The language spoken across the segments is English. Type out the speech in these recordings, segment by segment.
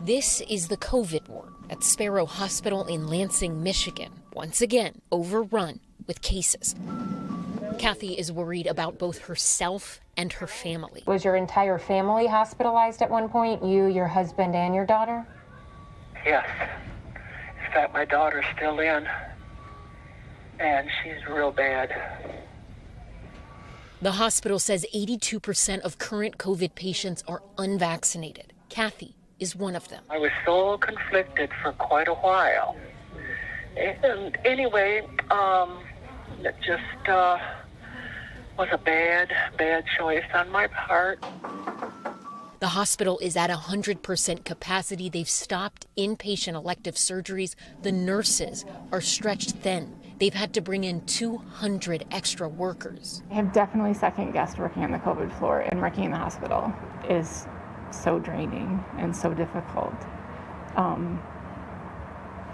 This is the COVID ward at Sparrow Hospital in Lansing, Michigan, once again overrun with cases. Kathy is worried about both herself and her family. Was your entire family hospitalized at one point? You, your husband, and your daughter? Yes. In fact, my daughter's still in, and she's real bad. The hospital says 82% of current COVID patients are unvaccinated. Kathy is one of them. I was so conflicted for quite a while. And anyway, it just was a bad choice on my part. The hospital is at 100% capacity. They've stopped inpatient elective surgeries. The nurses are stretched thin. They've had to bring in 200 extra workers. I have definitely second-guessed working on the COVID floor, and working in the hospital is so draining and so difficult.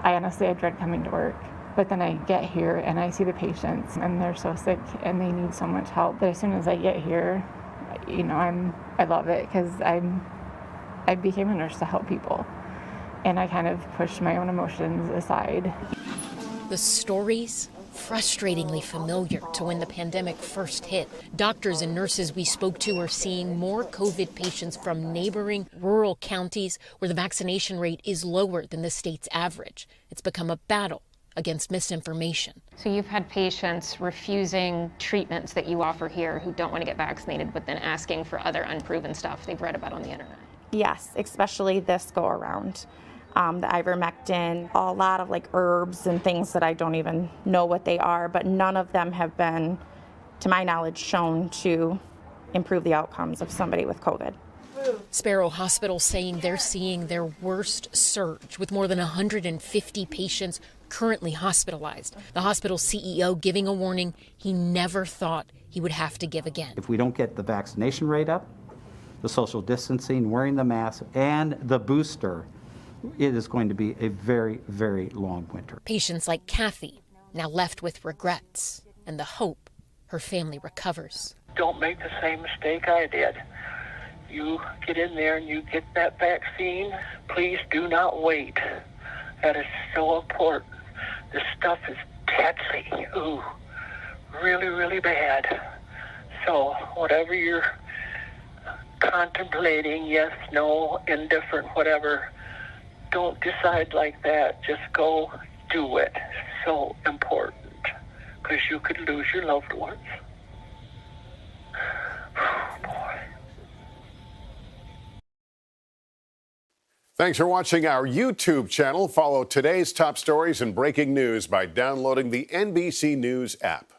I dread coming to work, but then I get here and I see the patients and they're so sick and they need so much help. But as soon as I get here, I love it because I became a nurse to help people, and I kind of pushed my own emotions aside. The stories, frustratingly familiar to when the pandemic first hit. Doctors and nurses we spoke to are seeing more COVID patients from neighboring rural counties where the vaccination rate is lower than the state's average. It's become a battle against misinformation. So you've had patients refusing treatments that you offer here who don't want to get vaccinated, but then asking for other unproven stuff they've read about on the internet. Yes, especially this go around. The ivermectin, a lot of herbs and things that I don't even know what they are, but none of them have been, to my knowledge, shown to improve the outcomes of somebody with COVID. Sparrow Hospital saying they're seeing their worst surge with more than 150 patients currently hospitalized. The hospital CEO giving a warning he never thought he would have to give again. If we don't get the vaccination rate up, the social distancing, wearing the mask, and the booster, it is going to be a very, very long winter. Patients like Kathy now left with regrets and the hope her family recovers. Don't make the same mistake I did. You get in there and you get that vaccine. Please do not wait. That is so important. This stuff is deadly. Ooh, really, really bad. So whatever you're contemplating, yes, no, indifferent, whatever, don't decide like that. Just go do it. So important, because you could lose your loved ones. Oh, boy. Thanks for watching our YouTube channel. Follow today's top stories and breaking news by downloading the NBC News app.